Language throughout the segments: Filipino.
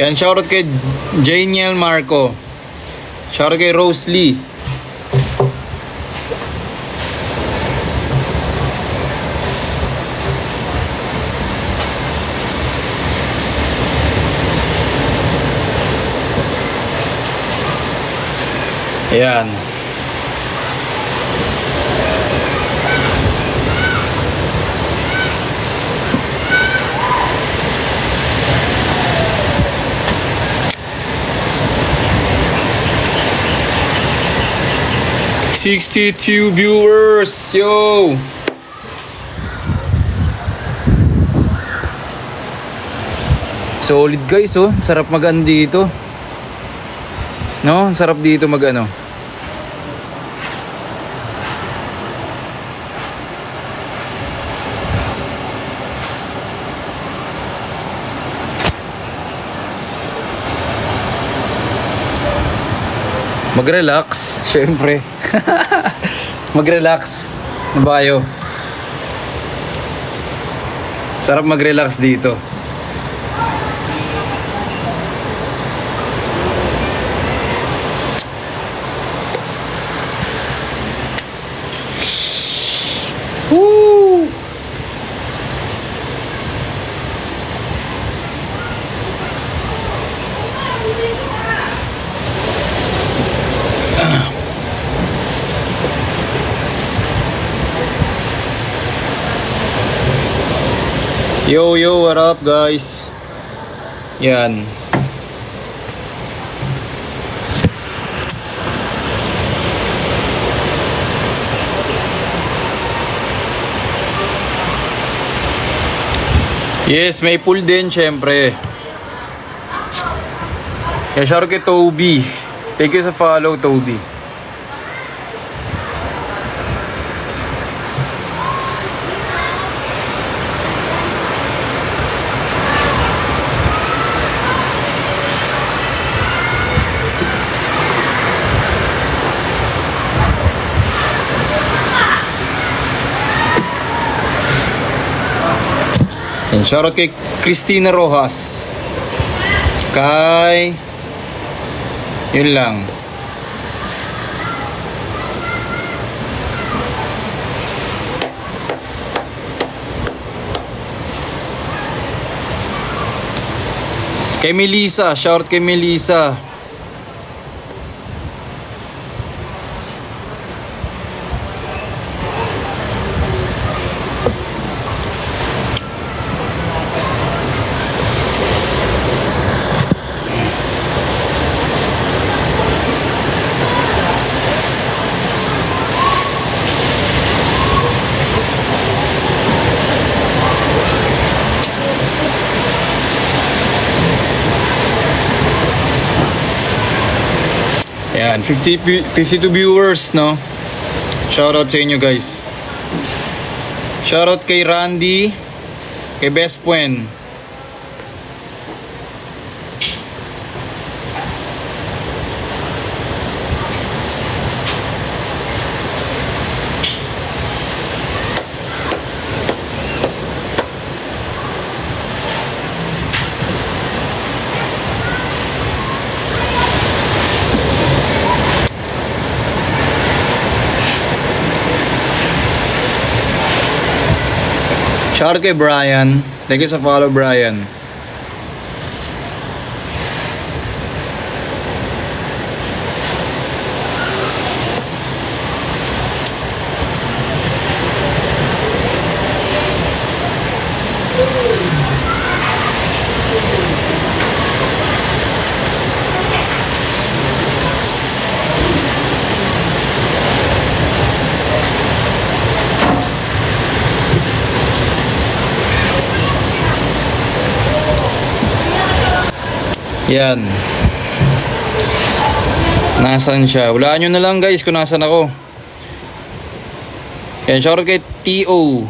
Yan, shoutout kay Janiel Marco. Shoutout kay Rose Lee. Ayan. $62 viewers, yo! Solid guys, oh. Sarap mag-ano dito. No? Sarap dito mag-ano. Mag-relax, syempre. Mag-relax. Ano ba kayo? Sarap mag-relax dito. Woo! Yo, yo, what up guys? Yan. Yes, may pool din syempre. Kaya shoutout kay Toby. Thank you sa follow, Toby. And shoutout kay Christina Rojas. Kay... Yun lang. Kay Melissa. Shoutout kay Melissa. Yan, 52 viewers, no? Shoutout sa inyo, guys. Shoutout kay Randy, kay Best Friend. Shoutout kay Brian. Thank you sa follow, Brian. Yan. Nasaan siya? Walaan nyo na lang guys kung nasan ako. Yan, shoutout kay T.O.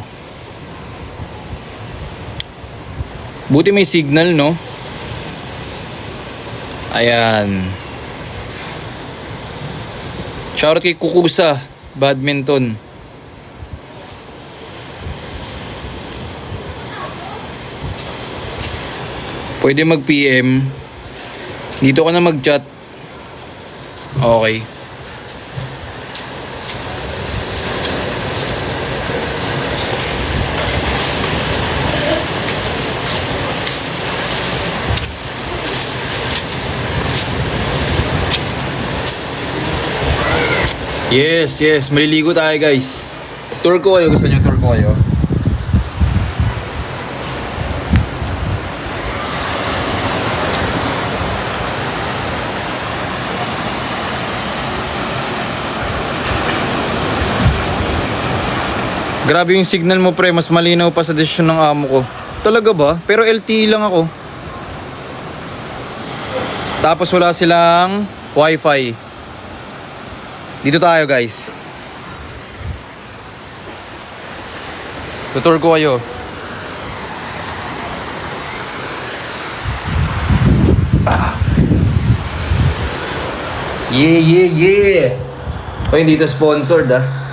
Buti may signal, no? Ayan. Shoutout kay Kukusa Badminton. Pwede mag-PM Dito ka na mag-chat. Okay. Yes, yes. Maliligo tayo, guys. Tour ko kayo. Gusto niyo tour ko kayo? Grabe yung signal mo, pre. Mas malinaw pa sa desisyon ng amo ko. Talaga ba? Pero LTE lang ako. Tapos wala silang Wi-Fi. Dito tayo, guys. Tutur ko kayo. Yeah, yeah, yeah. O, hindi ito sponsored, ah.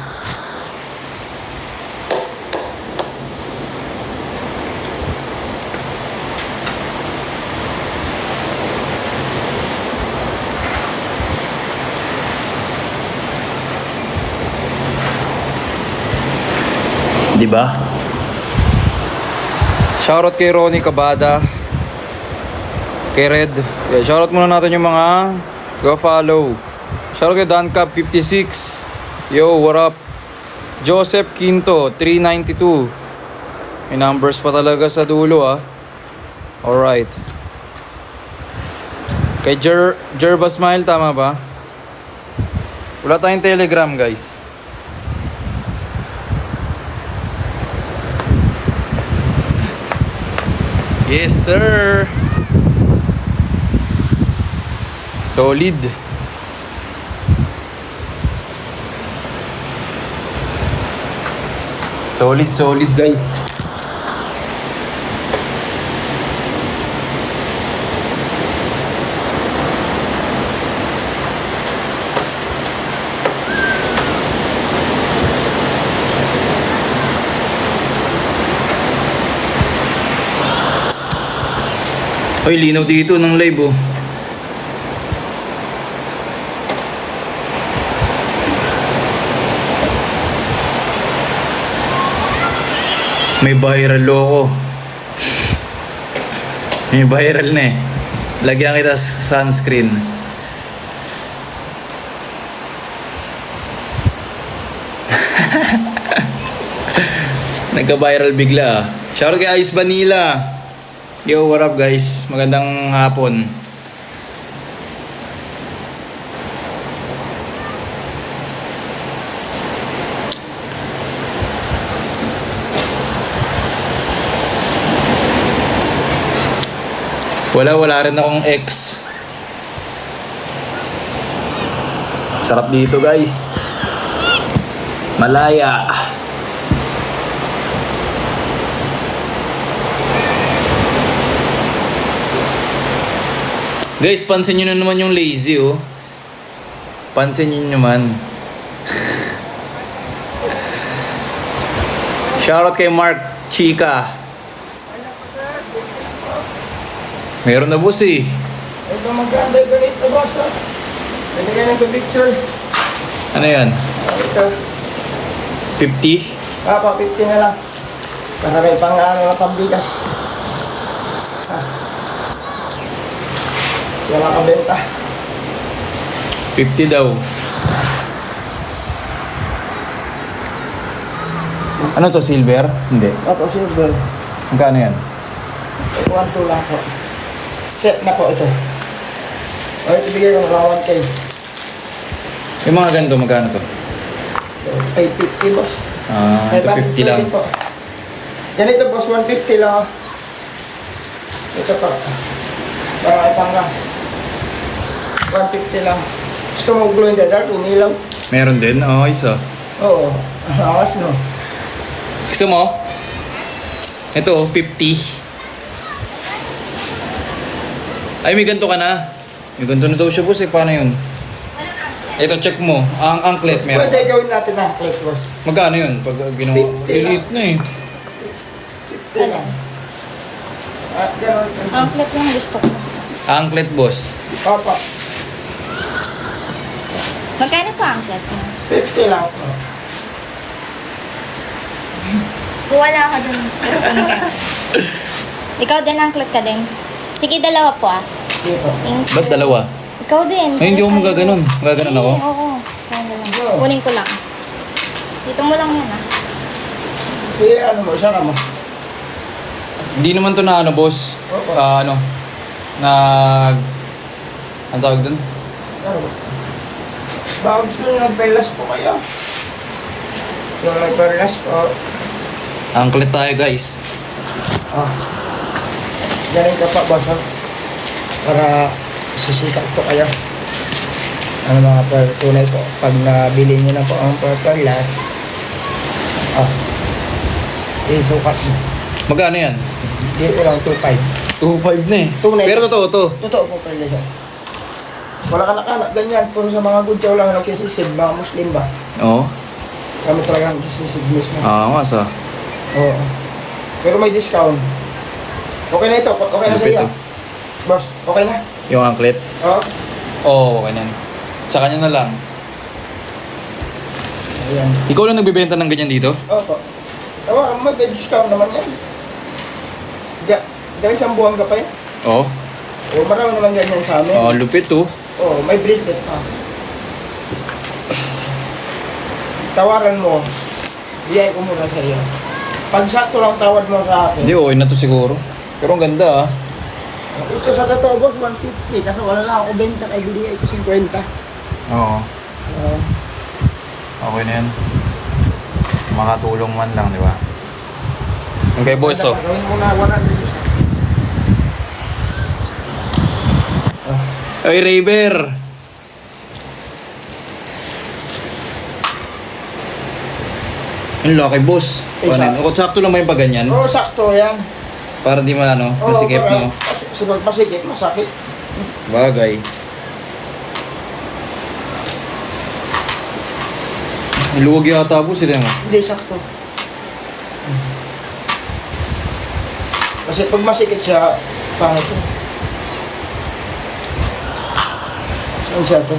Diba? Shoutout kay Ronnie Cabada, kay Red. Yeah, shoutout muna natin yung mga go follow. Shoutout kay Dancap 56. Yo, what up? Joseph Quinto 392. May numbers pa talaga sa dulo, ah. Alright. Kay Jerba Smile, tama ba? Wala tayong Telegram, guys. Yes, sir. Solid. Solid, guys. Hoy, linaw dito ng live, oh. May viral loko. May viral na eh. Lagyan kita sa sunscreen. Nagka-viral bigla, ah. Shoutout kay Ice Vanilla. Yo, what up, guys? Magandang hapon. Wala rin akong ex. Sarap dito, guys. Malaya. Guys, pansin nyo na naman yung lazy, oh. Pansin nyo naman. Shoutout kay Mark Chica. Meron na, boss, eh. Ito maganda yung ganito, boss. Pwede ka nag-picture. Ano yan? Ito. 50? Pa, 50 na lang. Para may pang-ano na pambigas. Siya makabenta. 50 daw. Ano to, silver? Hindi. Opo, silver. Magkano yan? 1-2 lang po. Set na po ito. O, ito bigyan ng 1K. Yung mga ganito, magkano to? 850, boss. Ah, ito 50 lang. Po. Ganito, boss, 150 lang. Ito pa. Para ipanggas. 150 lang. Gusto mo glowing the dark, umilaw? Meron din? Oo, isa. Oo. Angas, no? Gusto mo? Ito, 50. Ay, may ganito ka na. May ganito na daw siya, boss. Eh, paano yun? Ito, check mo. Ang anklet meron. Pwede gawin natin na click, boss. Magkano yun? Pag ginawa, 50 delete na eh. 50 lang. At gano'n. Anklet lang gusto ko. Anklet, boss. Opo. Magkano po ang flat mo? 50 lang po. Wala ka dun. Tapos kunin ka. Ikaw din, angklat ka din. Sige, dalawa po ah. Sige po. Thank you. Ba't dalawa? Ikaw din. Ay, hindi ako magaganon. Magaganon ako? Oo. Kaya na lang. Kunin ko lang. Dito mo lang yan ah. Ano mo, sana mo. Hindi naman to na ano, boss. Opo. Ano? Ang tawag dun? Ano ba? Baka gusto nyo nag-perlas po kayo. Yung may perlas po. Angklet tayo, guys. Ah. Ganun ka pa, boss, ha? Para sisikat po kayo. Ano mga tunay po. Pag nabili nyo na po ang perlas, isukat mo. Magkano yan? Dito lang 2.5. 2.5 na eh. Tunay. Pero totoo to. Totoo po perlas yan. Wala kanak-anak, ganyan. Puro sa mga gudyaw lang nagsisisid, mga Muslim ba? Oo. Kami talaga nagsisisid mismo. Ah, mas ah. Oo. Pero may discount. Okay na ito. Okay na sa Lupit iyo. to. Boss, okay na? Yung angklet? Oo. Oo, okay na yan. Sa kanya na lang. Ayan. Ikaw lang nagbibenta ng ganyan dito? Opo. May discount naman yan. Dahil isang buwan ka pa yan. Oo. O, marami naman ganyan sa amin. Oh, lupit to. Oo, may bracelet pa. Tawaran mo. Biyay ko muna sa iyo. Pag sakto lang tawad mo sa akin. Hindi, okay na to siguro. Pero ang ganda ah. Ito sa totoo, boss, 150. Kasi wala lang ako benta, kay bigay ko 50. Oo. Oo. Okay na yan. Makatulong man lang, di ba? Ang kay boss oh. Gawin mo na 100 isa. Ay, Raver! Ang laki, boss. Eh, Paano? sakto. Ako, sakto lang ba yung pag ganyan? Oo, sakto yan. Para di ano, Oo, masikip, para- no? Sa pagpasikip, masakit. Bagay. Niluwag yata po sila mo. Hindi, sakto. Kasi pag masikip siya, pangit yun. Saan siya ito?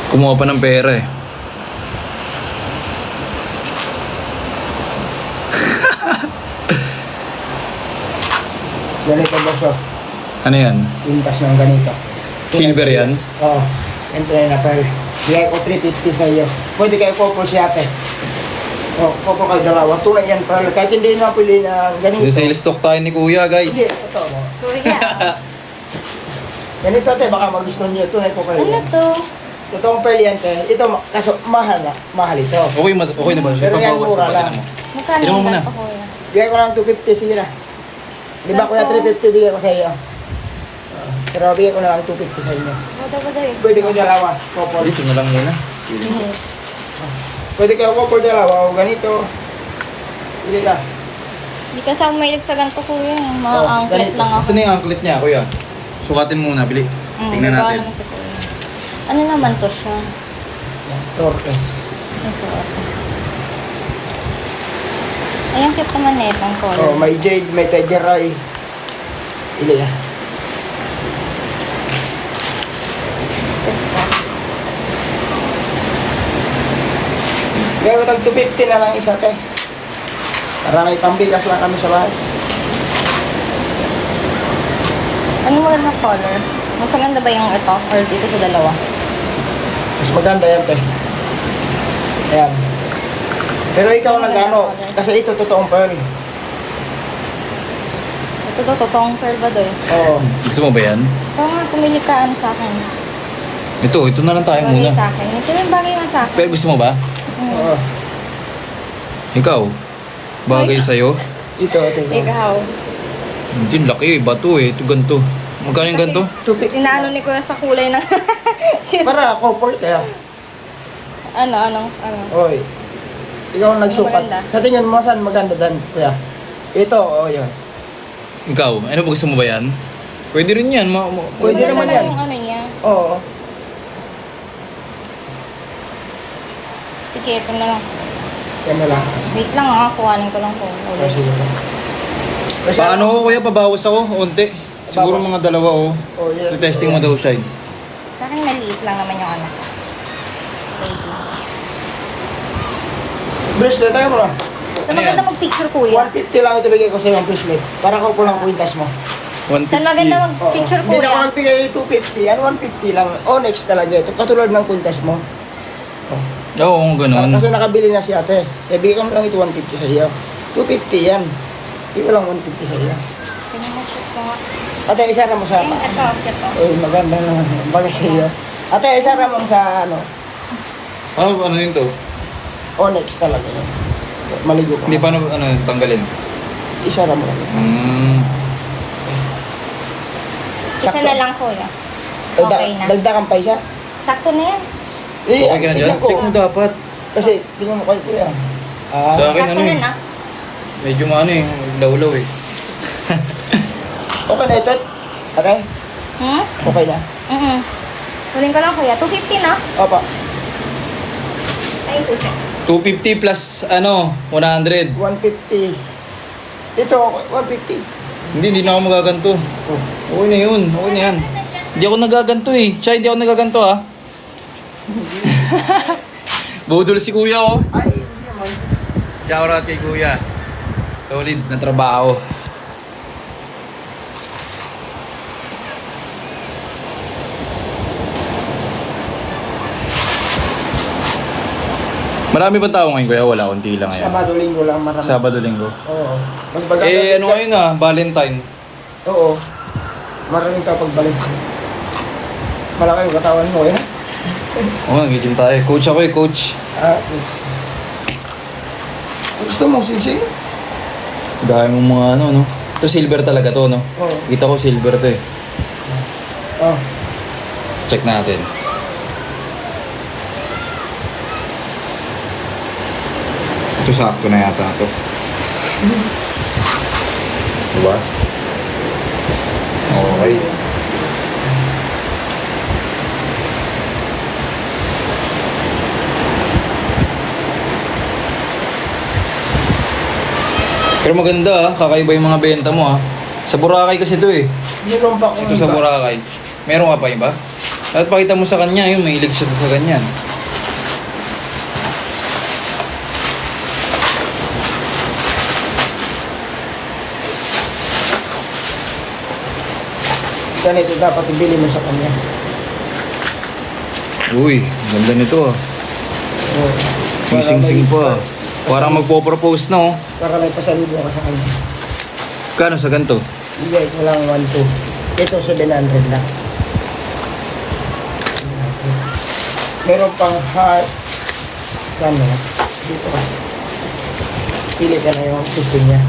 Kumuha pa ng pera eh. Ganito ba siya? Ano yan? Pintas ng ganito. Silver yan? Oo. Ito na pearl. Bigay ko 350 sa iyo. Pwede kayo couple si ate. O, couple kayo dalawa. Tunay yan pearl. Kahit hindi na pili na ganito. Sa sales stock tayo ni Kuya, guys. Hindi, totoo mo. Kuya. Ganito ate, baka magustuhan niyo. Tunay po kayo. Ano to? Totoong pearl yan te. Ito, kaso mahal na. Mahal ito. Okay, okay na ba? Pero yan, Ipabawas mura pa lang. din mo. Magkano Tignan mo yung muna. ganito, kuya? Bigay ko lang 250, sige na. Di ba kuya 350 bigay ko sa iyo? Pero bigay ko na lang 250 sa inyo. Bada eh. Pwede ko dalawa, couple. Dito na lang muna. Pwede kayo couple dalawa o ganito. Hindi ka. Hindi kasi ako mahilig sa ganito, kuya. Mga Oh, angklet ganito. lang ako. Saan na yung anklet niya, Kuya? Sukatin muna, bili. Tingnan nagawa natin. naman si kuya. Ano naman to siya? Torques. Ay, suot. Ay, ang cute naman na itong color. Oh, may jade, may tiger eye. Ili ah. Gawin tag 250 na lang isa te. Para may pambigas lang kami sa bahay. Ano magandang color? Mas maganda ba yung ito? Or dito sa dalawa? Mas maganda yan te. Ayan. Pero ikaw Ano nag-ano, magandang color? kasi ito totoong pearl. Ito to, totoong pearl ba doy? Oo. Gusto mo ba yan? Ikaw nga, pumili ka ano sa akin. Ito na lang tayo Bagay muna. sa akin. Ito yung bagay nga sa akin. Pero gusto mo ba? Oo. Ikaw? Bagay sa'yo? Ito. Ikaw. Hindi, laki. Bato eh. Ito ganito. Magkano yung ganito? Inaano ni kuya sa kulay ng... Para couple kaya. ano? Oy. Ikaw ang nagsukat. Maganda. Sa tingin mo saan maganda dan, kuya? Ito, oh yun. Ikaw? Ano ba gusto mo ba yan? Pwede rin yan. Pwede Maganda naman lang yan. yung ano niya. Oo. Sige, ito na lang. Yan na lang. Wait lang kuhanin ko lang po. Oh, sige. Kasi Paano ko kuya? Pabawas ako. Unti. Siguro mga dalawa oh. Oh, yan. Testing mo daw siya. Sa akin, maliit lang naman yung anak ko. Baby. Bracelet, tayo mo na. So, Ano maganda yan? mag-picture, kuya. 150 lang ito bigay ko sa yung bracelet. Para ko lang kwintas mo. 150. Saan maganda Oo. mag-picture, Hindi na ako kuya? nagbigay 250. Ano 150 lang. Onyx talaga ito. Katulad ng kwintas mo. Oo, ganun. Kasi nakabili na si ate. Kaya bigay ko mo lang ito 150 sa iyo. 250 yan. Bigay ko lang 150 sa iyo. Tingnan mo, shoot ko nga. Ate, isara mo sa... Ayun, ito. Uy, maganda na. Bagay sa iyo. Ate, isara mo sa ano. Ano yun to? Onyx talaga yun. Maligo ka. Hindi, paano tanggalin? Isara mo lang. Isa na lang, kuya. Okay na. Dagdagan pa isa. Sakto na yan. Okay ka na dyan? tingnan ko. Check mo dapat. Kasi, tingnan mo kay kuya. Sa akin Sakto ano na eh. na. Medyo maano eh. Lawlaw eh. Okay na ito. Okay? Hmm? Okay na. Huling ko lang, kuya. 250 na. Opa. Ay, susi. 250 plus 100. 150. Ito, 150. Hindi na ako magaganto. Oh. Okay na yun. Okay na yan. Hindi ako nagaganto eh. Siya, hindi ako nagaganto ah. Budol si kuya oh. Ay, hindi naman. Shout out kay kuya. Solid na trabaho. Marami ba tao ngayon kuya? Wala, konti lang ngayon. Sabado, linggo lang marami. Sabado, linggo. Oo. Magbaga- Eh, ano ngayon Valentine. Oo. Maraming tao pagbalik. Malaki yung katawan mo, eh. Oo, nag-gym tayo. Coach ako eh, coach. It's... Gusto mo sigsing? Dahil mo mga no? Ito silver talaga to, no? Oo. Kita ko silver to eh. Oh. Check natin. Ito sakto na yata to. Diba? Okay. Pero maganda kakaiba yung mga benta mo Sa Boracay kasi ito eh. Meron pa kung Ito sa Boracay. Meron ka pa iba? At pakita mo sa kanya yung mahilig siya sa ganyan. ganito dapat ibili mo sa kanya. Uy, ganda nito Oo. May sing-sing pa. Parang magpo-propose na Para may pasalubong ka sa kanya. Kano sa ganito? Bigay ko lang 1,200. Ito 700 lang. Meron pang heart. Saan mo? Dito ka. Pili ka na yung gusto niya.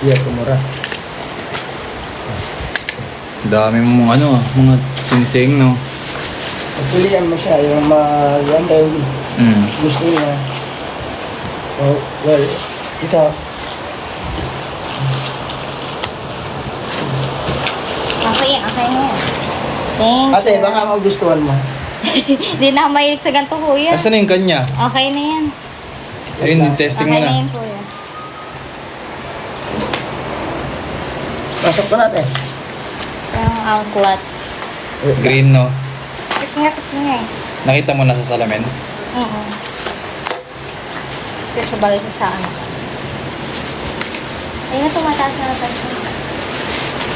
Iya, kumura. Dami mong mga sing-sing no. Pilihan mo siya yung maganda yung gusto niya. Oh, well, ito. Okay na yan. Thank Ate, you. baka magustuhan mo. Hindi na ako mahilig sa ganito, kuya. Asan na yung kanya? Okay na yan. Ayun, testing Okay mo na na. yan, kuya. Pasok ko natin. Yung anklet. Green no. Check nga kasi nga eh. Nakita mo na sa salamin? Oo. Kasi bagay ko sa ano. Ayun na, tumataas na natin siya.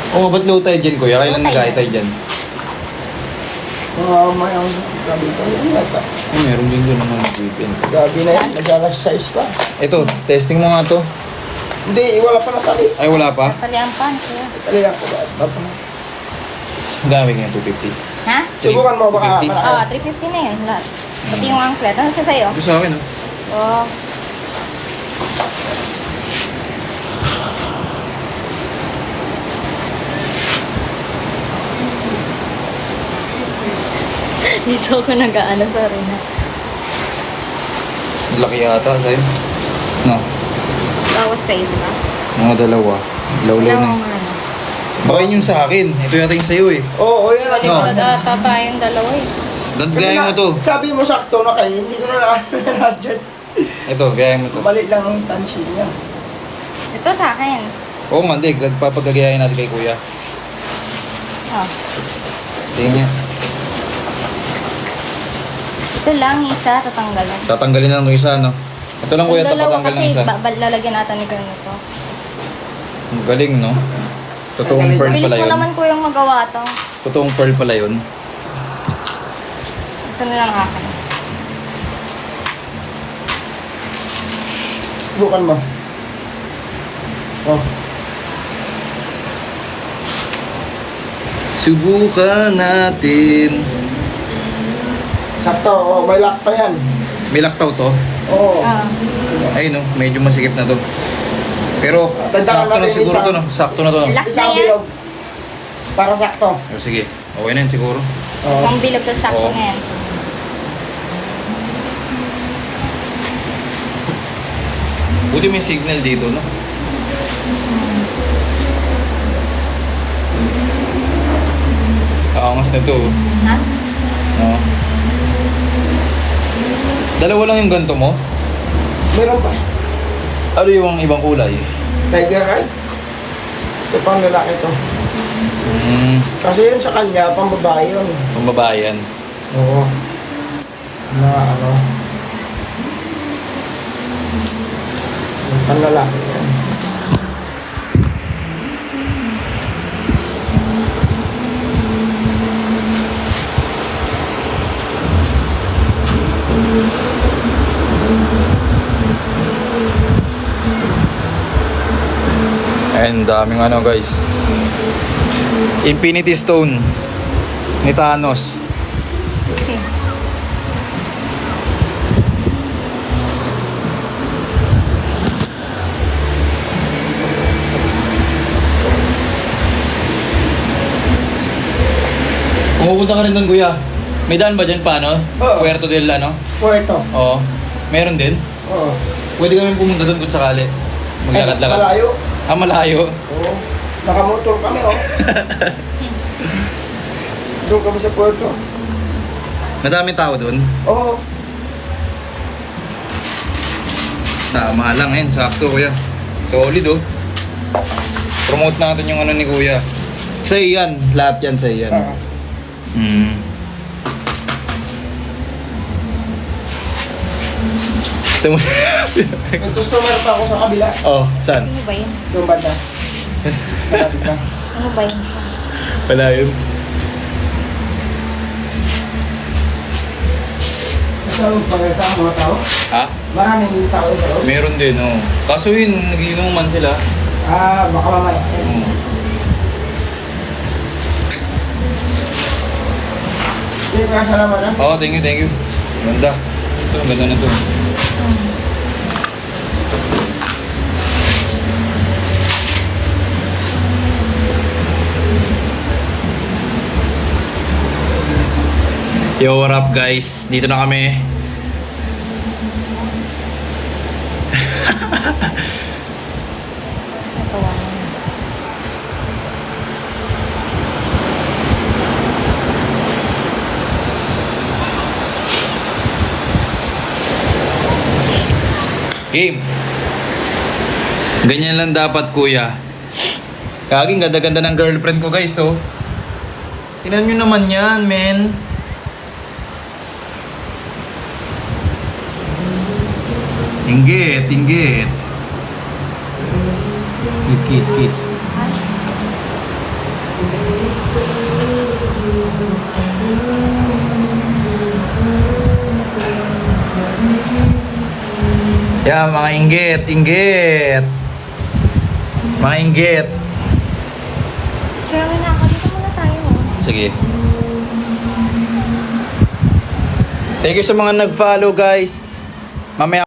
Oo, ba't low tide dyan kuya? Kailan Low tide. nag-high tide dyan? May ang gabi ko yun yata. Ay, meron din doon naman weekend. Gabi na yun, nag-alas 6 pa. Ito, testing mo nga to. Hindi, wala pa natali. Ay, wala pa? Pali ang pan, kuya. Tali lang ko ba? Gamit nga 250. Ha? Subukan mo baka 250. malaki. 350 na yun, lahat. Pati yung anklet. Ano siya sa'yo? Ito sa akin Oh. Dito ako nag-ano, sorry na. Laki yata sa'yo. No, Bawas pa isa ba? mga dalawa. Lawlaw na. Dalawang ano. Baka yun yung sa akin. Ito yata yung sa'yo eh. Oo, yan. Pwede No. ko tayong dalawa eh. Gaya mo to. Sabi mo sakto na kayo, hindi ko na na-adjust. Ito, gaya mo to. Mali lang ang tansin niya. Ito sa akin. Oo nga, hindi. Papagagayahin natin kay kuya. Oh. Tingin niya. Ito lang, isa, tatanggalan. Tatanggalin lang ng isa, no? Ito lang kuya, Yung dalawa tapatanggal ng kasi, isa. lalagyan natin ni Kuya nito. Ang galing, no? Totoong pearl Bilis pala mo yun. naman Kuya magawa to. Totoong pearl pala yun. Ito na lang akin. Bukan mo. Oh. Subukan natin. Sakto. Oh, may lock pa yan. May laktaw to. Oo. Ah. Ay, no? Medyo masikip na to. Pero, Tandaan sakto na natin siguro isa. to, no? Sakto na to, no? Lock na Isang yan. bilog. Para sakto. O, sige. Okay na yun siguro. Oo. Isang bilog na sakto Oo. na yan. Buti may signal dito, no? Kaangas na to. Ha? No? Dalawa lang yung ganto mo? Meron pa. Ano yung ibang kulay? Tiger eye. Ito pang lalaki to. Kasi yun sa kanya, pang babae yun. Pambabayan. Oo. Na ano. Yung pang lalaki yan. And daming ano guys. Infinity Stone ni Thanos. Pupunta ka rin doon kuya. May daan ba dyan paano? Oo. Puerto del ano? Puerto. Oo. Meron din? Oo. Pwede kami pumunta doon kung sakali. Maglakad-lakad. Malayo. Ah, malayo. Oo. Nakamotor kami, oh. Doon kami sa Puerto. Madaming tao doon. Oo. Tama lang yan, sakto kuya. Solid oh. Promote natin yung ano ni kuya. Sa'yo yan, lahat yan sa'yo yan. Oo. Ito mo. May customer pa ako sa kabila. Oh, saan? Ano ba yun? Doon banda. Malapit na. Ano ba yun? Wala yun. Kasi pagkita ang mga tao. Ha? Maraming tao ito. Meron din oh. Kaso yun, nagiinuman sila. Baka mamaya. Sige, salamat na. Oh, thank you, thank you. Ganda. Ito, ganda na to. Yo, what up guys? Dito na kami. Natawa na. Game. Ganyan lang dapat kuya. Kaging ganda-ganda ng girlfriend ko guys, oh. Tingnan nyo naman yan, men. Inggit, inggit. Kiss, kiss, kiss. Yeah, mga inggit, inggit. Mga inggit. Sure, na ako. Dito muna tayo. Sige. Thank you sa mga nag-follow guys. Mamaya